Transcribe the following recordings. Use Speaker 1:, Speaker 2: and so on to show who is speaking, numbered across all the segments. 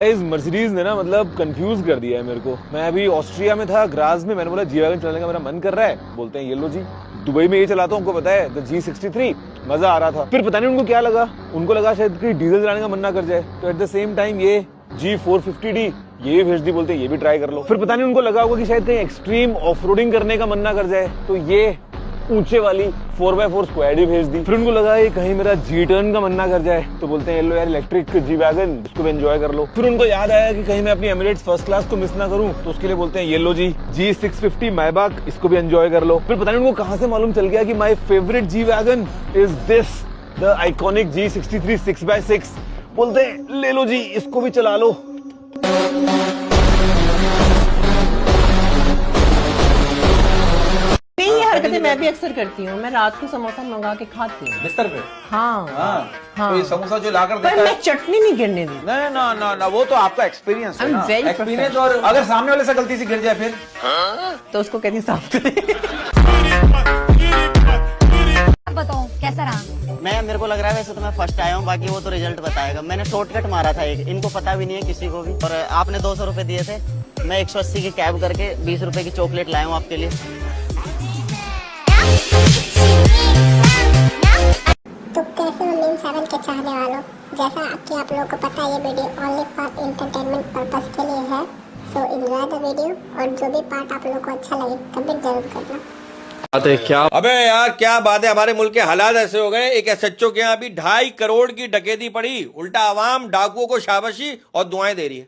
Speaker 1: इस मर्सिडीज ने ना मतलब कंफ्यूज कर दिया है मेरे को। मैं अभी ऑस्ट्रिया में था, ग्राज में। मैंने बोला जी वैगन चलाने का मेरा मन कर रहा है। बोलते हैं ये लो जी। दुबई में ये चलाता हूँ, उनको पता है, द G63 मजा आ रहा था। फिर पता नहीं उनको क्या लगा, उनको लगा शायद कि डीजल चलाने का मन ना कर जाए, तो एट द सेम टाइम ये G450D ये भी भेज दी, बोलते ये भी ट्राई कर लो। फिर पता नहीं उनको लगा होगा कि शायद कहीं एक्सट्रीम ऑफ रोडिंग करने का मन ना कर जाए, तो ये ऊंचे वाली 4x4 स्क्वाड ही भेज दी। फिर उनको लगा ये कहीं मेरा जी टर्न का मन ना कर जाए, तो बोलते हैं लो यार इलेक्ट्रिक जी वैगन, इसको भी एंजॉय कर लो। फिर उनको याद आया कि कहीं मैं अपनी एमिरेट्स फर्स्ट क्लास को मिस ना करूं, तो उसके लिए बोलते हैं ये लो जी G650 मैबाक, इसको भी एंजॉय कर लो। फिर पता नहीं उनको कहां से मालूम चल गया कि my favourite G wagon is this, the iconic G63 6x6। बोलते हैं ले लो जी, इसको भी चला लो।
Speaker 2: हरकतें मैं भी अक्सर करती हूँ। मैं रात को समोसा मंगा के खाती हूँ
Speaker 3: बिस्तर पे।
Speaker 2: हाँ
Speaker 3: तो ये समोसा जो लाकर देता
Speaker 2: पर मैं
Speaker 3: है,
Speaker 2: चटनी नहीं गिरने दी।
Speaker 3: नहीं ना ना ना, वो तो आपका एक्सपीरियंस है
Speaker 2: I'm
Speaker 3: ना,
Speaker 2: very
Speaker 3: एक्सपीरियंस। और अगर सामने वाले से गलती से गिर जाए फिर
Speaker 2: तो उसको कहती साफ करे।
Speaker 4: बताओ कैसा रहा?
Speaker 5: मेरे को लग रहा है वैसे तो मैं फर्स्ट आया हूँ, बाकी वो तो रिजल्ट बताएगा। मैंने शॉर्टकट मारा था एक, इनको पता भी नहीं है किसी को भी। और आपने 200 रुपए दिए थे, मैं 180 की कैब करके 20 रुपए की चॉकलेट लाया हूँ आपके लिए।
Speaker 6: तो कैसे हो मीम 7 के चाहने वालों, जैसा कि आप लोगों को पता है ये video only for entertainment purpose के लिए है। सो एंजॉय द वीडियो, और जो भी पार्ट आप लोगों को अच्छा लगे कमेंट जरूर करना।
Speaker 7: क्या अबे यार, क्या बात है, हमारे मुल्क के हालात ऐसे हो गए। एक SHO के यहाँ अभी 2.5 करोड़ की डकैती पड़ी, उल्टा आवाम डाकुओं को शाबाशी और दुआएं दे रही है।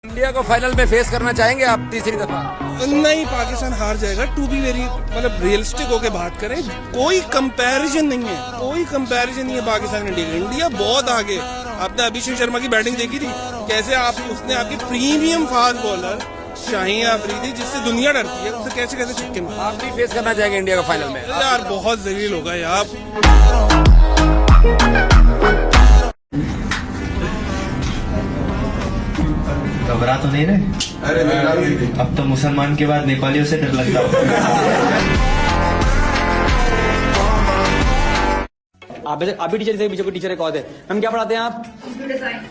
Speaker 8: इंडिया को फाइनल में फेस करना चाहेंगे आप तीसरी दफा?
Speaker 9: नहीं, पाकिस्तान हार जाएगा। टू बी वेरी मतलब रियलिस्टिक होके बात करें, कोई कंपैरिजन नहीं है, कोई कंपैरिजन नहीं है पाकिस्तान इंडिया का। इंडिया बहुत आगे। आपने अभिषेक शर्मा की बैटिंग देखी थी कैसे? उसने आपकी premium fast bowler Shaheen Afridi, जिससे दुनिया डरती है, उससे कैसे कैसे छक्के मारे।
Speaker 8: आप भी फेस करना चाहेंगे इंडिया को फाइनल में?
Speaker 9: यार बहुत जलील होगा यार।
Speaker 10: घबरा तो नहीं रहे? अरे अब तो मुसलमान के बाद नेपालियों से डर लगता हो।
Speaker 3: आप अभी टीचर से पीछे टीचर एक और है। हम क्या पढ़ाते हैं आप?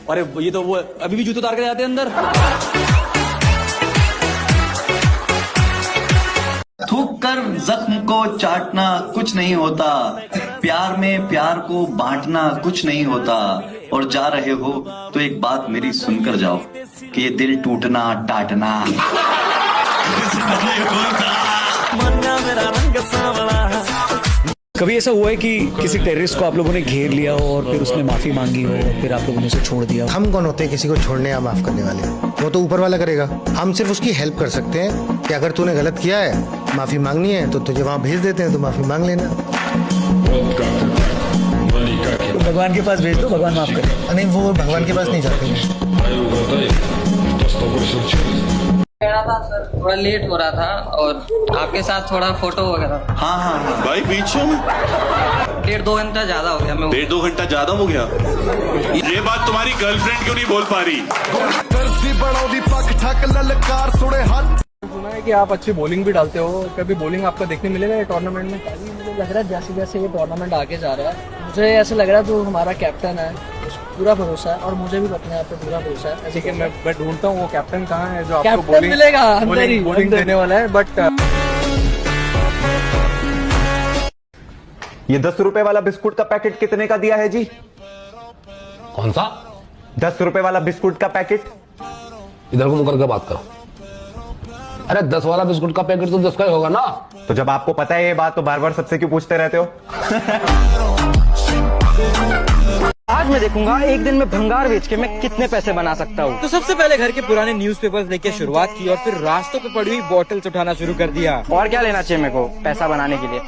Speaker 3: अरे ये तो वो अभी भी जूते उतार के जाते हैं अंदर।
Speaker 10: थूक कर जख्म को चाटना कुछ नहीं होता, प्यार में प्यार को बांटना कुछ नहीं होता। और जा रहे हो तो एक बात मेरी सुनकर जाओ कि ये दिल टूटना टाटना।
Speaker 11: कभी ऐसा हुआ है कि किसी टेररिस्ट को आप लोगों ने घेर लिया हो और फिर उसने माफी मांगी हो, फिर आप लोगों ने उसे छोड़ दिया?
Speaker 12: हम कौन होते हैं किसी को छोड़ने या माफ करने वाले? वो तो ऊपर वाला करेगा। हम सिर्फ उसकी हेल्प कर सकते हैं कि अगर तूने गलत किया है, माफी मांगनी है, तो तुझे वहाँ भेज देते हैं, तो माफी मांग लेना।
Speaker 11: तो भगवान के पास भेज दो, भगवान माफ करे।
Speaker 12: नहीं, वो भगवान के पास नहीं जाते हैं।
Speaker 2: सर थोड़ा लेट हो रहा था और आपके साथ थोड़ा फोटो वगैरह।
Speaker 10: हाँ
Speaker 13: भाई बीच में
Speaker 2: 1.5-2 घंटा ज्यादा हो गया। मैं
Speaker 13: 1.5-2 घंटा ज्यादा हो गया। ये बात तुम्हारी गर्लफ्रेंड क्यों नहीं बोल पा रही?
Speaker 9: सुना है कि आप अच्छी बॉलिंग भी डालते हो, कभी बॉलिंग आपका देखने मिलेगा ये टूर्नामेंट में?
Speaker 2: मुझे लग रहा है जैसे जैसे ये टूर्नामेंट आगे जा रहा है, मुझे ऐसा लग रहा है जो हमारा कैप्टन है पूरा भरोसा है, और मुझे भी अपने आप पे पूरा भरोसा है।
Speaker 9: ठीक है, मैं ढूंढता हूँ वो कैप्टन कहाँ है जो आपको
Speaker 2: कैप्टन मिलेगा
Speaker 9: बॉलिंग देने वाला है। बट
Speaker 14: ये 10 रुपए वाला बिस्कुट का पैकेट कितने का दिया है जी?
Speaker 8: कौन सा?
Speaker 14: 10 रुपए वाला बिस्कुट का पैकेट।
Speaker 8: इधर को मुकर के बात करो। अरे 10 वाला बिस्कुट का पैकेट तो 10 का ही होगा ना।
Speaker 14: तो जब आपको पता है ये बात, तो बार बार सबसे क्यों पूछते रहते हो?
Speaker 5: आज मैं देखूंगा एक दिन में भंगार बेच के मैं कितने पैसे बना सकता हूँ।
Speaker 3: तो सबसे पहले घर के पुराने न्यूज़पेपर्स लेके शुरुआत की, और फिर रास्तों पे पड़ी हुई बॉटल्स उठाना शुरू कर दिया।
Speaker 5: और क्या लेना चाहिए मेरे को पैसा बनाने के लिए?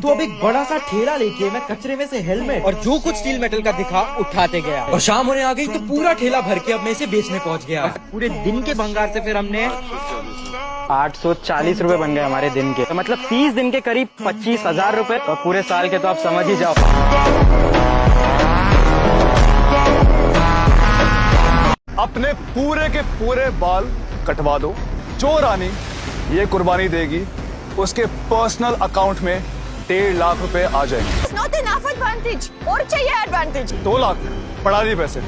Speaker 3: तो अब एक बड़ा सा ठेला लेके मैं कचरे में से हेलमेट और जो कुछ स्टील मेटल का दिखा उठाते गया, और शाम होने आ गई तो पूरा ठेला भर के अब मैं इसे बेचने पहुंच गया। पूरे दिन के भंगार से फिर हमने
Speaker 5: 840 रुपए बन गए हमारे दिन के, तो मतलब 30 दिन के करीब 25,000 रुपए, और पूरे साल के तो आप समझ ही जाओ।
Speaker 15: अपने पूरे के पूरे बाल कटवा दो। जो रानी ये कुर्बानी देगी उसके पर्सनल अकाउंट में 1.5 लाख रुपए आ जाएंगे।
Speaker 16: It's not enough advantage. और चाहिए एडवांटेज।
Speaker 15: 2 लाख पड़ा दिए पैसे।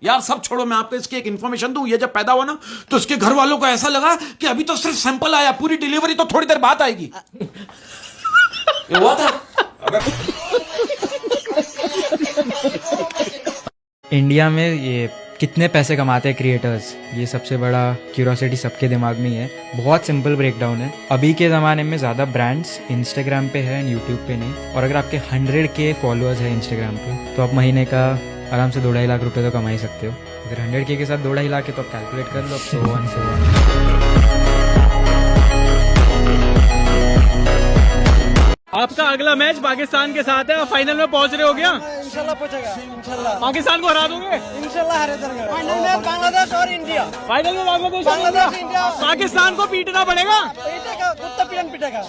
Speaker 17: यार सब छोड़ो, मैं आपको इसकी एक इन्फॉर्मेशन दूं। ये जब पैदा हुआ ना तो इसके घर वालों को ऐसा लगा कि अभी तो सिर्फ सैंपल आया, पूरी डिलीवरी तो थोड़ी देर बाद आएगी। ये हुआ था।
Speaker 3: इंडिया में ये कितने पैसे कमाते हैं क्रिएटर्स, ये सबसे बड़ा क्यूरियोसिटी सबके दिमाग में ही है। बहुत सिंपल ब्रेकडाउन है। अभी के ज़माने में ज़्यादा ब्रांड्स इंस्टाग्राम पे है, यूट्यूब पे नहीं। और अगर आपके 100K फॉलोअर्स है इंस्टाग्राम पे तो आप महीने का आराम से 2-2.5 लाख रुपए तो कमा ही सकते हो। अगर 100K के साथ 2-2.5 लाख है तो आप कैलकुलेट कर लो। so on।
Speaker 18: आपका अगला मैच पाकिस्तान के साथ है और फाइनल में पहुंच रहे हो गया।
Speaker 2: इंशाल्लाह पहुंचेगा, इंशाल्लाह।
Speaker 18: पाकिस्तान को हरा दोगे?
Speaker 2: इंशाल्लाह हरा देंगे। फाइनल में बांग्लादेश और इंडिया।
Speaker 18: फाइनल में बांग्लादेश
Speaker 2: इंडिया।
Speaker 18: पाकिस्तान को पीटना पड़ेगा।
Speaker 2: पीटेगा, कुत्ता पीटेगा।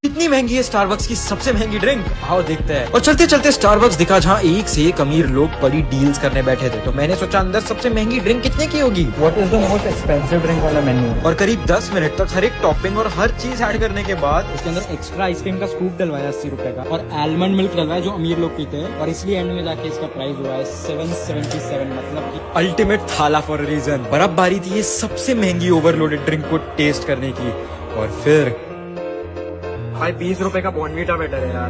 Speaker 3: कितनी महंगी है स्टारबक्स की सबसे महंगी ड्रिंक, आओ देखते हैं। और चलते चलते स्टारबक्स दिखा जहाँ एक से एक अमीर लोग बड़ी डील्स करने बैठे थे। तो मैंने सोचा अंदर सबसे महंगी ड्रिंक कितने की होगी।
Speaker 11: What is the most expensive drink on the menu?
Speaker 3: और करीब 10 मिनट तक हर एक टॉपिंग और हर चीज ऐड करने के बाद
Speaker 11: उसके अंदर एक्स्ट्रा आइसक्रीम का स्कूप डलवाया 80 रुपए का, और आलमंड मिल्क डलवाया जो अमीर लोग पीते हैं। और इसलिए एंड में जाके इसका प्राइस हुआ है 777, मतलब कि
Speaker 3: अल्टीमेट थाला फॉर अ रीजन। बर्फ बारी थी ये सबसे महंगी ओवरलोडेड ड्रिंक को टेस्ट करने की। और फिर
Speaker 11: भाई 20 रुपए का बॉर्नवीटा बेटर है यार।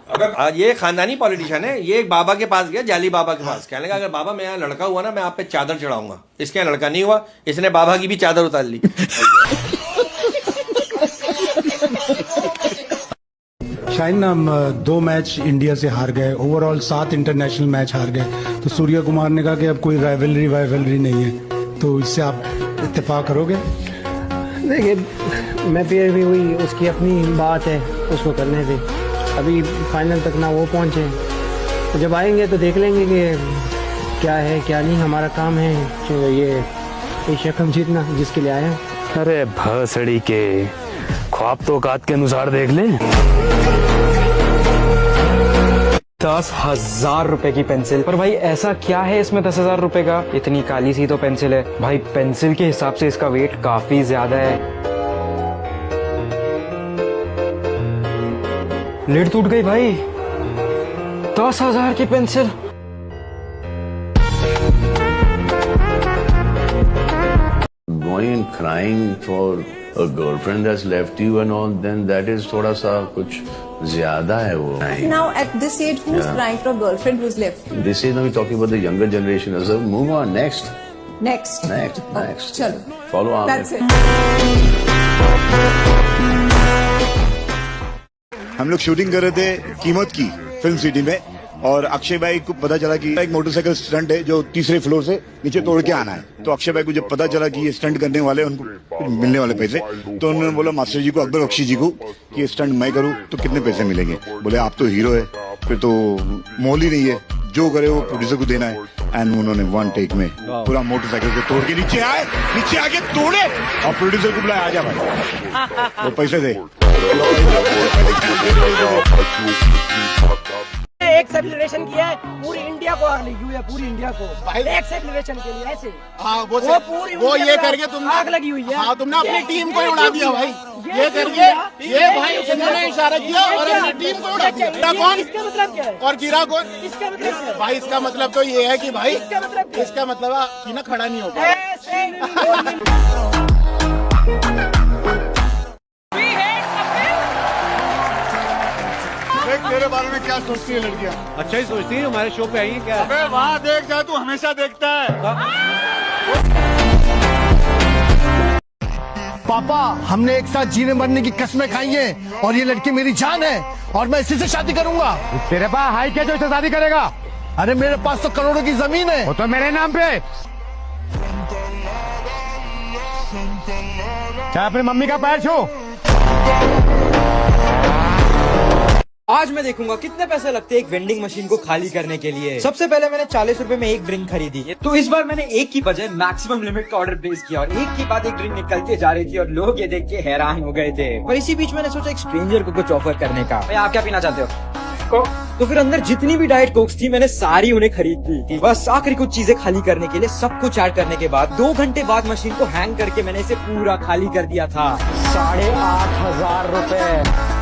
Speaker 7: अबे आज ये खानदानी पॉलिटिशियन है। ये एक बाबा के पास गया, जाली बाबा के पास। कहने लगा अगर बाबा मेरा लड़का हुआ ना मैं आप पे चादर चढ़ाऊंगा। इसके यहाँ लड़का नहीं हुआ, इसने बाबा की भी चादर उतार ली।
Speaker 19: शायद हम 2 मैच इंडिया से हार गए, ओवरऑल 7 इंटरनेशनल मैच हार गए। तो सूर्य कुमार ने कहा कि अब कोई राइवलरी नहीं है, तो इससे आप इत्तेफाक करोगे?
Speaker 20: देखिए, मैं फिर भी हुई उसकी अपनी बात है, उसको करने दे। अभी फाइनल तक ना वो पहुंचे, तो जब आएंगे तो देख लेंगे कि क्या है क्या नहीं। हमारा काम है तो ये एशिया कप जीतना, जिसके लिए आए हैं।
Speaker 8: अरे भसड़ी के ख्वाब तो औकात के अनुसार देख ले।
Speaker 3: 10,000 रुपए की पेंसिल, पर भाई ऐसा क्या है इसमें 10,000 रुपए का? इतनी काली सी तो पेंसिल है भाई, पेंसिल के हिसाब से इसका वेट काफी ज्यादा है। लिड टूट गई भाई, 10,000 की pencil.
Speaker 21: Going crying for a girlfriend that's left you and all, then that is थोड़ा सा कुछ ज्यादा है वो।
Speaker 16: Now at this age, who's crying for a girlfriend who's left?
Speaker 21: This is now we're talking about the younger generation as well. Move on, next.
Speaker 16: Next.
Speaker 21: चलो। Follow on.
Speaker 16: That's it.
Speaker 22: हम लोग shooting कर रहे थे कीमत की film city में, और अक्षय भाई को पता चला कि एक मोटरसाइकिल स्टंट है जो तीसरे फ्लोर से नीचे तोड़ के आना है। तो अक्षय भाई को जब पता चला कि ये स्टंट करने वाले उनको मिलने वाले पैसे, तो उन्होंने बोला मास्टर जी को, अकबर बख्शी जी को, कि ये स्टंट मैं करूँ तो कितने पैसे मिलेंगे। बोले आप तो हीरो है, फिर तो मोल ही नहीं है, जो करे वो प्रोड्यूसर को देना है। एंड उन्होंने 1 टेक में पूरा मोटरसाइकिल को तोड़ के नीचे आके तोड़े और प्रोड्यूसर को बुलाया, आजा भाई वो पैसे दे।
Speaker 2: एक सेलिब्रेशन किया है, पूरी इंडिया को आग लगी हुई है, पूरी इंडिया को एक सेलिब्रेशन के लिए ऐसे।
Speaker 23: हाँ,
Speaker 2: पूरी
Speaker 23: वो ये करके तुमने
Speaker 2: आग लगी हुई है।
Speaker 23: हाँ, तुमने अपनी टीम को उड़ा दिया भाई। ये करके ये भाई उन्होंने इशारा किया और अपनी टीम को उड़ा दिया। कौन?
Speaker 2: इसका मतलब क्या है?
Speaker 23: और गिरा कौन?
Speaker 2: इसका मतलब
Speaker 23: भाई इसका मतलब तो ये है कि भाई इसका मतलब कि ना खड़ा नहीं होगा।
Speaker 22: देख तेरे बारे में क्या सोचती है लड़कियाँ?
Speaker 24: अच्छा ही सोचती है, हमारे शो पे आई है क्या?
Speaker 22: अबे वहाँ देख जा, तू हमेशा देखता है।
Speaker 15: पापा हमने एक साथ जीने मरने की कसमें खाई हैं और ये लड़की मेरी जान है और मैं इसी से शादी करूंगा।
Speaker 24: तेरे पास हाई क्या जो इससे शादी करेगा?
Speaker 15: अरे मेरे पास तो करोड़ों की जमीन है।
Speaker 24: वो तो मेरे नाम पे। क्या अपनी मम्मी का पैर छू?
Speaker 11: आज मैं देखूंगा कितने पैसे लगते हैं एक वेंडिंग मशीन को खाली करने के लिए। सबसे पहले मैंने 40 रुपए में एक ड्रिंक खरीदी, तो इस बार मैंने एक की बजाय मैक्सिमम लिमिट का ऑर्डर प्लेस किया और एक के बाद एक ड्रिंक निकलते जा रही थी और लोग ये देख के हैरान हो गए थे। पर इसी बीच मैंने सोचा एक स्ट्रेंजर को कुछ ऑफर करने का। भाई आप क्या पीना चाहते हो? तो फिर अंदर जितनी भी डाइट कोक्स थी मैंने सारी उन्हें खरीद ली। बस आखिरी कुछ चीजें खाली करने के लिए सब कुछ ऐड करने के बाद 2 घंटे बाद मशीन को हैंग करके मैंने इसे पूरा खाली कर दिया था।
Speaker 20: 8,500 रुपए।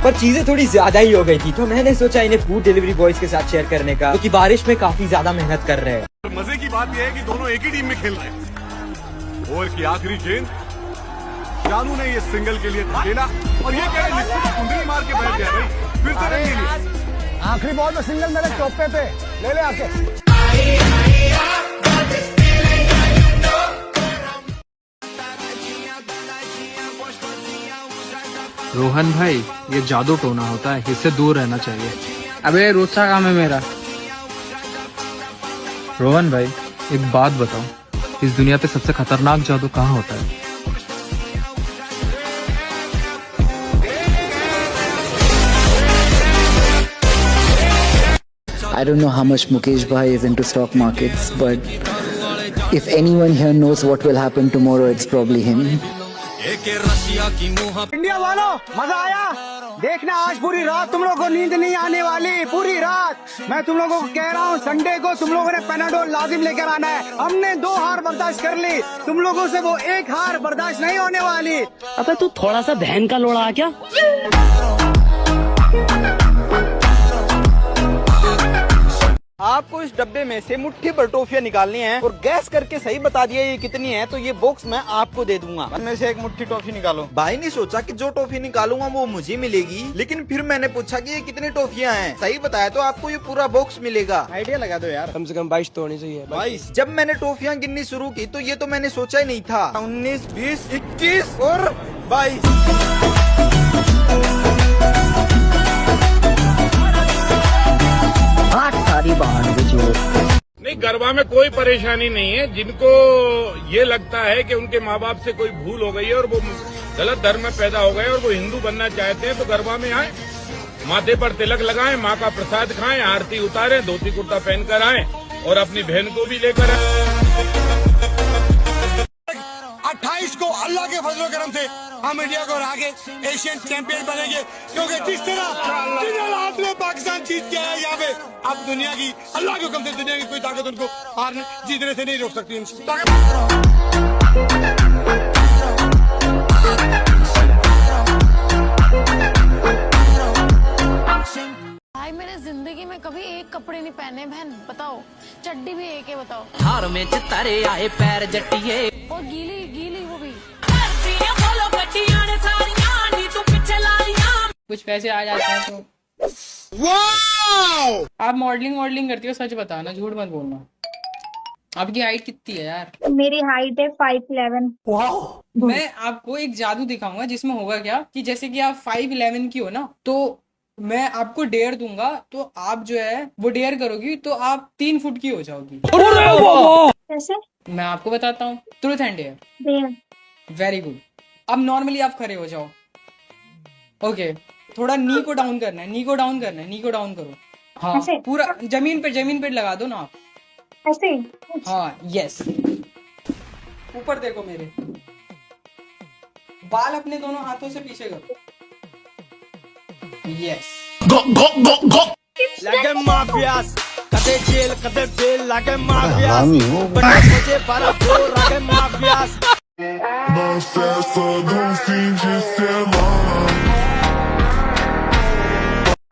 Speaker 11: पर चीजें थोड़ी ज्यादा ही हो गई थी, तो मैंने सोचा इन्हें फूड डिलीवरी बॉयज के साथ शेयर करने का, क्योंकि बारिश में काफी ज्यादा मेहनत कर रहे हैं।
Speaker 13: मजे की बात यह है कि दोनों एक ही टीम में खेल रहे हैं। ओवर की आखिरी गेंद शानू ने ये सिंगल के लिए खेला और ये कह कुंडली मार के बैठ गया भाई। फिर से रन के लिए
Speaker 15: आखिरी बॉल में सिंगल मेरे चौके पे ले आके।
Speaker 18: रोहन भाई, ये जादू टोना होता है, इससे दूर रहना चाहिए। अबे रोज सा काम है मेरा। रोहन भाई, एक बात बताओ, इस दुनिया पे सबसे खतरनाक जादू कहाँ होता है?
Speaker 2: I don't know how much Mukesh Bhai is into stock markets, but if anyone here knows what will happen tomorrow, it's probably him.
Speaker 20: India वालों, मजा आया? देखना आज पूरी रात तुम लोगों को नींद नहीं आने वाली, पूरी रात। मैं तुम लोगों को कह रहा हूँ, संडे को तुम लोगों ने पेनाडोल लाजिम लेकर आना है। हमने 2 हार बर्दाश्त कर ली, तुम लोगों से वो 1 हार बर्दाश्त नहीं होने वाली।
Speaker 1: अबे तू थोड़ा सा बहन का लोड़ा क्या?
Speaker 4: आपको इस डब्बे में से मुट्ठी भर टॉफियां निकालनी है और गैस करके सही बता दिया ये कितनी है, तो ये बॉक्स मैं आपको दे दूंगा। में से एक मुट्ठी टॉफी निकालो। भाई ने सोचा कि जो टॉफी निकालूंगा वो मुझे मिलेगी, लेकिन फिर मैंने पूछा कि ये कितनी टॉफियां हैं, सही बताया तो आपको ये पूरा बॉक्स मिलेगा। आइडिया लगा दो यार। कम से कम 22 तो होनी चाहिए। 22। जब मैंने टॉफियां गिननी शुरू की तो ये तो मैंने सोचा ही नहीं था। 19, 20, 21 और 22।
Speaker 17: नहीं, गरबा में कोई परेशानी नहीं है। जिनको ये लगता है कि उनके माँ बाप से कोई भूल हो गई है और वो गलत धर्म में पैदा हो गए और वो हिंदू बनना चाहते हैं, तो गरबा में आए, माथे पर तिलक लगाएं, माँ का प्रसाद खाएं, आरती उतारें, धोती कुर्ता पहनकर आएं और अपनी बहन को भी लेकर आए।
Speaker 15: 28 को अल्लाह के फजलो करम से हम इंडिया को हरा के एशियन चैंपियन बनेंगे, क्योंकि जिस तरह जिन हालात में पाकिस्तान जीत के आया यहाँ पे, अब दुनिया की अल्लाह के हुक्म से दुनिया की कोई ताकत उनको हारने जीतने से नहीं रोक सकती।
Speaker 6: भाई मैंने जिंदगी में कभी एक कपड़े नहीं पहने बहन, बताओ चड्डी भी एक है, बताओ।
Speaker 1: हार में तारे आए पैर जट्टिए
Speaker 6: और गीली गीली वो भी।
Speaker 12: कुछ पैसे आ जाते हैं तो आप मॉडलिंग करती हो, सच बताना, झूठ मत बोलना। आपकी हाइट कितनी है यार?
Speaker 25: मेरी हाइट है 5'11".
Speaker 12: मैं आपको एक जादू दिखाऊंगा जिसमें होगा क्या कि जैसे कि आप 5'11" की हो ना, तो मैं आपको डेयर दूंगा, तो आप जो है वो डेयर करोगी तो आप 3 फुट की हो जाओगी।
Speaker 25: कैसे?
Speaker 12: मैं आपको बताता हूँ, truth and dare. Very good. अब नॉर्मली आप खड़े हो जाओ। ओके, थोड़ा नी को डाउन करना है, नी को डाउन करो। हाँ, पूरा जमीन पे लगा दो ना आप
Speaker 25: ऐसे।
Speaker 12: हाँ, यस। ऊपर देखो मेरे, बाल अपने दोनों हाथों से पीछे करो। यस।
Speaker 1: लगे माफियास कदे जेल कदे बेल, लगे माफियास मुझे बड़ा जोर लगे माफियास।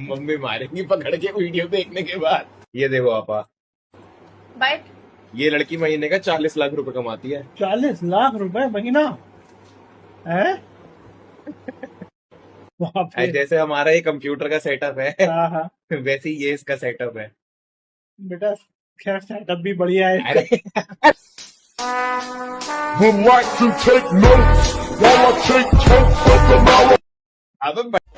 Speaker 24: मम्मी मारेंगी पकड़ के वीडियो देखने के बाद। ये देखो आपा,
Speaker 25: बट
Speaker 24: ये लड़की महीने का 40 लाख रुपए कमाती है।
Speaker 20: 40 लाख रुपए महीना है?
Speaker 24: जैसे हमारा ये कंप्यूटर का सेटअप है, वैसे ही ये इसका सेटअप है।
Speaker 20: बेटा खैर सेटअप भी बढ़िया है।
Speaker 13: would like to take notes while I take totes of the marijuana.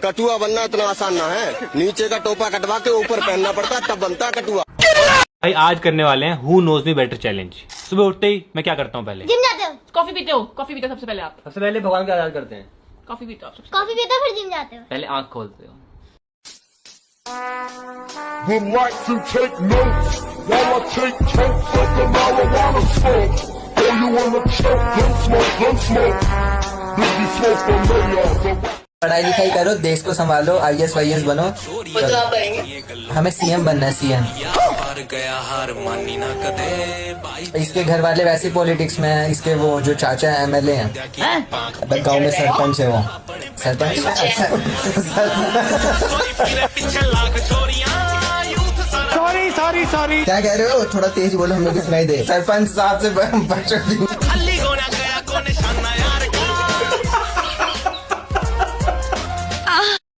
Speaker 5: कटुआ बनना इतना आसान ना है, नीचे का टोपा कटवा के ऊपर पहनना पड़ता है, तब बनता है कटुआ।
Speaker 7: भाई आज करने वाले हैं who knows me better challenge. सुबह उठते ही मैं क्या करता हूँ, पहले
Speaker 25: जिम जाते हो,
Speaker 6: कॉफी पीते हो? कॉफी पीते हो सबसे पहले आप?
Speaker 7: सबसे पहले भगवान का याद करते हैं।
Speaker 6: कॉफी पीते हो आप?
Speaker 25: कॉफी पीते हो फिर जिम जाते हो?
Speaker 7: पहले आंख खोलते हो।
Speaker 13: Would like to take notes while I take totes of the marijuana smoke. Oh, you wanna choke? Don't smoke. Biggie smoke for mayor.
Speaker 2: पढ़ाई लिखाई करो, देश को संभालो, IAS वाईएस बनो।
Speaker 25: तो आप बनेंगे?
Speaker 2: हमें CM बनना है, CM। इसके घर वाले वैसे पॉलिटिक्स में हैं, इसके वो जो चाचा है MLA हैं, अब गाँव में सरपंच है वो। सरपंच सॉरी क्या कह रहे हो? थोड़ा तेज बोलो, हमें भी सुनाई दे। सरपंच साहब से बचो।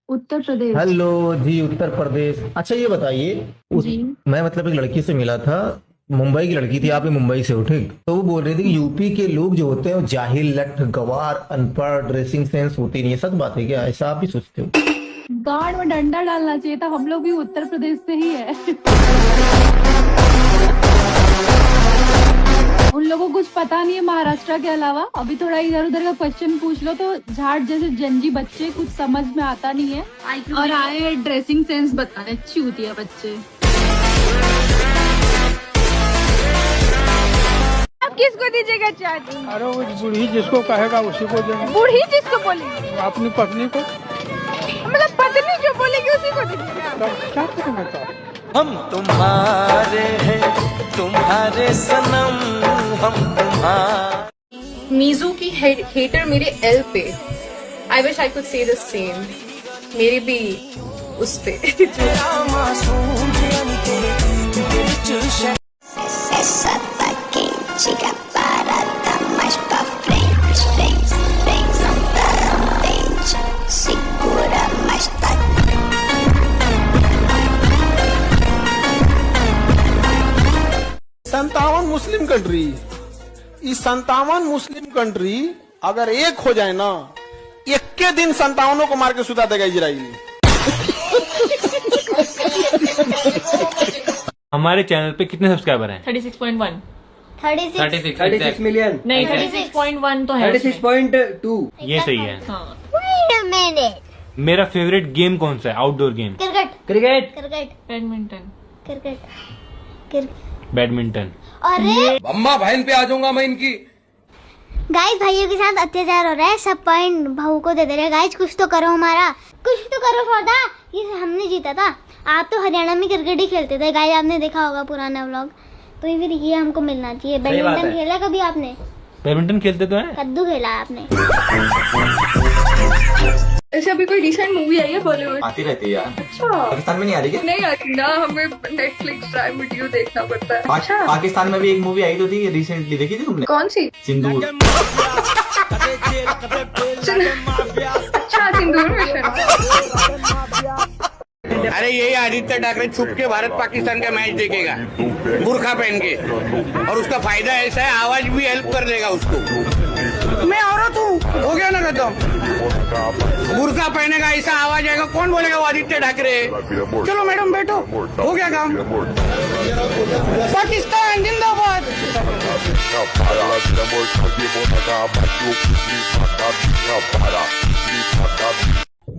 Speaker 9: उत्तर प्रदेश।
Speaker 10: हेलो जी, उत्तर प्रदेश। अच्छा ये बताइए, मैं मतलब एक लड़की से मिला था, मुंबई की लड़की थी, आप भी मुंबई से हो, ठीक? तो वो बोल रही थी कि यूपी के लोग जो होते हैं वो जाहिल, लठ, गवार, अनपढ़, ड्रेसिंग सेंस होती नहीं है। सच बात है क्या? ऐसा आप भी सोचते हो?
Speaker 9: गांड में डंडा डालना चाहिए था, हम लोग भी उत्तर प्रदेश से ही है। उन लोगों को कुछ पता नहीं है महाराष्ट्र के अलावा। अभी थोड़ा इधर उधर का क्वेश्चन पूछ लो तो झाट जैसे जंजी बच्चे, कुछ समझ में आता नहीं है और आए ड्रेसिंग सेंस बताने, चूतिया बच्चे। आप किसको दीजिएगा चाय?
Speaker 14: अरे वो बूढ़ी जिसको कहेगा उसी को देंगे।
Speaker 9: बूढ़ी जिसको बोलेगी?
Speaker 14: अपनी पत्नी को।
Speaker 9: मतलब पत्नी जो बोलेगी उसी को दीजिएगा।
Speaker 14: क्या करेंगे तो?
Speaker 1: हम तुम्हारे हैं, तुम्हारे सनम, हम तुम्हारे।
Speaker 26: मीजू की हेटर मेरे एल पे। I wish I could say the same, मेरे भी उस पे।
Speaker 23: संतावन मुस्लिम कंट्री, इस 57 मुस्लिम कंट्री अगर एक हो जाए ना, एक के दिन 57 को मार के सुता देगा इजराइल।
Speaker 7: हमारे चैनल पे कितने सब्सक्राइबर हैं?
Speaker 6: 36.1।
Speaker 7: 36
Speaker 2: मिलियन
Speaker 6: नहीं, 36.1 तो है।
Speaker 2: 36.2
Speaker 7: ये सही है।
Speaker 6: हाँ।
Speaker 25: Wait a minute.
Speaker 7: मेरा फेवरेट गेम कौन सा है? Outdoor game.
Speaker 25: Cricket.
Speaker 6: Badminton.
Speaker 7: Badminton.
Speaker 25: अरे
Speaker 8: अम्मा बहन पे आ जाऊंगा मैं इनकी।
Speaker 25: गाइस, भाइयों के साथ अत्याचार हो रहा है, सब पॉइंट बहू को दे दे रहे हैं। गाइस कुछ तो करो, हमारा कुछ तो करो फौदा। ये हमने जीता था, आप तो हरियाणा में क्रिकेट ही खेलते थे। गाइस आपने देखा होगा पुराना व्लॉग, तो फिर ये हमको मिलना चाहिए। बैडमिंटन खेला कभी आपने?
Speaker 7: बैडमिंटन खेलते तो हैं।
Speaker 25: कद्दू खेला आपने?
Speaker 9: ऐसे अभी कोई डिसेंट मूवी आई है बॉलीवुड?
Speaker 24: आती रहती है यार।
Speaker 9: अच्छा,
Speaker 24: पाकिस्तान में नहीं आ रही क्या?
Speaker 9: नहीं आती ना, हमें नेटफ्लिक्क्स प्राइम वीडियो देखना पड़ता है। अच्छा,
Speaker 24: पाकिस्तान में भी एक मूवी आई तो थी रिसेंटली, देखी थी तुमने?
Speaker 9: कौन सी?
Speaker 24: सिंदूर।
Speaker 9: अच्छा, सिंदूर मिशन।
Speaker 23: अरे यही आदित्य ठाकरे छुप के भारत पाकिस्तान का मैच देखेगा बुरखा पहन के, और उसका फायदा ऐसा है, आवाज भी हेल्प कर देगा उसको। मैं औरत हूँ, हो गया ना खत्म। बुरखा पहनेगा, ऐसा आवाज आएगा, कौन बोलेगा वो आदित्य ठाकरे? चलो मैडम बैठो, हो गया काम। पाकिस्तान जिंदाबाद।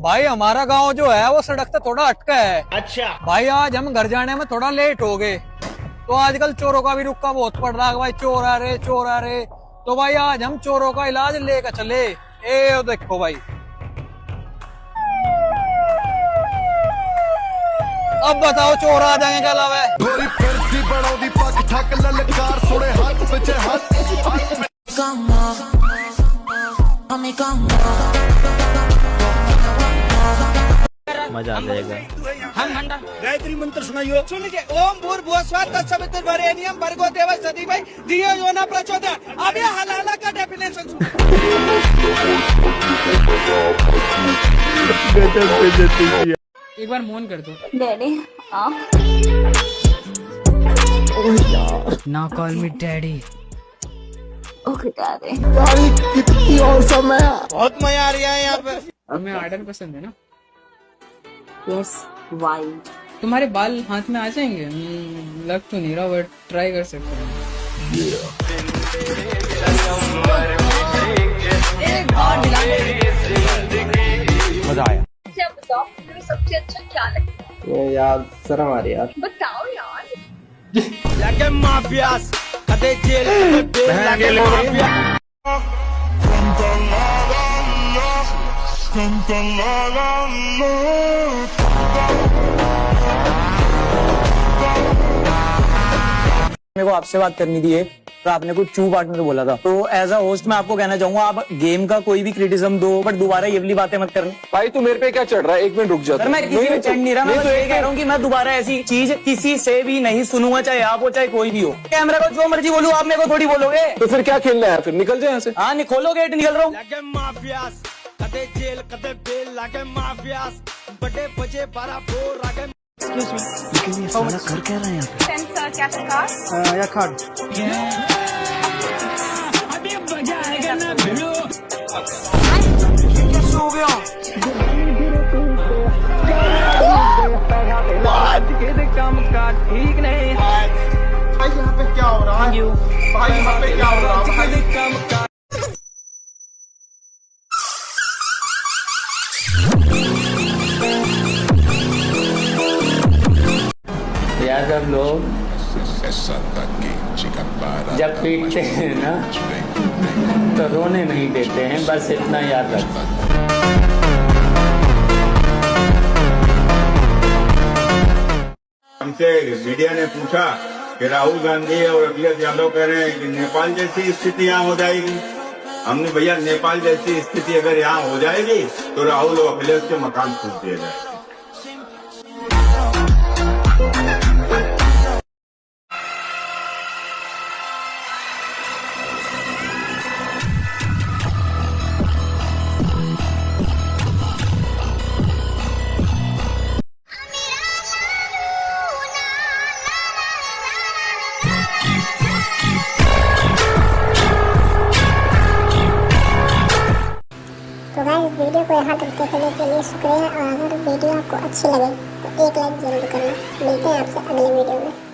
Speaker 27: भाई हमारा गांव जो है वो सड़क से थोड़ा अटका है। अच्छा भाई, आज हम घर जाने में थोड़ा लेट हो गए, तो आजकल चोरों का भी रुक्का बहुत पड़ रहा है। भाई चोर आ रहे, तो भाई आज हम चोरों का इलाज लेकर चले। ए देखो भाई, अब बताओ चोर आ जाएंगे क्या लाभ है? गोरी फिरती बढ़ोदी पग ठक ललकार सोड़े हाथ पीछे हाथ।
Speaker 7: मजा आ जाएगा।
Speaker 1: गायत्री मंत्र सुनाइयो। सुन लीजिए, ओम भूर्भुवः स्वः तत्सवितुर्वरेण्यं भर्गो देवस्य धीमहि धियो यो न प्रचोदयात्। अब ये हलाला का डेफिनेशन
Speaker 12: एक बार मोन कर दो।
Speaker 9: डैडी
Speaker 12: ना कॉल मी डैडी।
Speaker 6: Okay darling.
Speaker 1: कितनी औसम है, बहुत मजा आ रहा है यहाँ पे।
Speaker 12: हमें आर्डर पसंद है ना?
Speaker 6: Yes white.
Speaker 12: तुम्हारे बाल हाथ में आ जाएंगे? लग तो नहीं रहा बट ट्राई कर सकते हैं।
Speaker 27: मजा आया।
Speaker 6: बताओ तुम्हें सबसे अच्छा क्या लगता है?
Speaker 2: यार शर्म आ रही है यार।
Speaker 6: बताओ यार।
Speaker 1: लगे माफियास कदे जेल कदे बेल लगे माफिया।
Speaker 2: मेरे को आपसे बात करनी थी तो आपने कुछ चू पार्टनर बोला था, तो एज अ होस्ट मैं आपको कहना चाहूंगा आप गेम का कोई भी क्रिटिसिज्म दो बट दोबारा ये वाली बातें मत करना।
Speaker 8: भाई तू मेरे पे क्या चढ़ रहा है? एक मिनट रुक जा।
Speaker 2: सर मैं किसी पे चढ़ नहीं रहा, मैं तो ये कह रहा हूँ कि मैं दोबारा ऐसी चीज किसी से भी नहीं सुनूंगा, चाहे आप हो चाहे कोई भी हो। कैमरा को जो मर्जी बोलूं, आप मेरे को थोड़ी बोलोगे।
Speaker 8: तो फिर क्या खेलना है? फिर निकल जाए यहाँ से।
Speaker 2: हाँ खोलो गेट, निकल रहा हूँ।
Speaker 1: लगे माफियास कदे जेल कदे बेल लगे माफियास बड़े बजे 12 बोर लगे।
Speaker 2: लेकिन ये सारा कर क्या रहा है यहाँ पे?
Speaker 6: सेंसर कैश कार्ड
Speaker 2: या कार्ड
Speaker 1: अभी मजा आएगा ना भिड़ो।
Speaker 2: सो गया। आज के काम का ठीक नहीं।
Speaker 1: भाई यहाँ पे क्या हो रहा है? भाई यहाँ पे क्या हो रहा है? भाई काम का
Speaker 2: यार जब लोग जब पीटते हैं ना तो रोने नहीं देते हैं, बस इतना याद रखना।
Speaker 17: हमसे मीडिया ने पूछा कि राहुल गांधी और अखिलेश यादव कह रहे हैं कि नेपाल जैसी स्थिति यहाँ हो जाएगी। हमने भैया नेपाल जैसी स्थिति अगर यहाँ हो जाएगी तो राहुल और अखिलेश के मकान फूट दिए जाएंगे।
Speaker 25: तो गाइस वीडियो को यहाँ तक देखने के लिए शुक्रिया, और अगर वीडियो आपको अच्छी लगे तो एक लाइक जरूर करना। मिलते हैं आपसे अगले वीडियो में।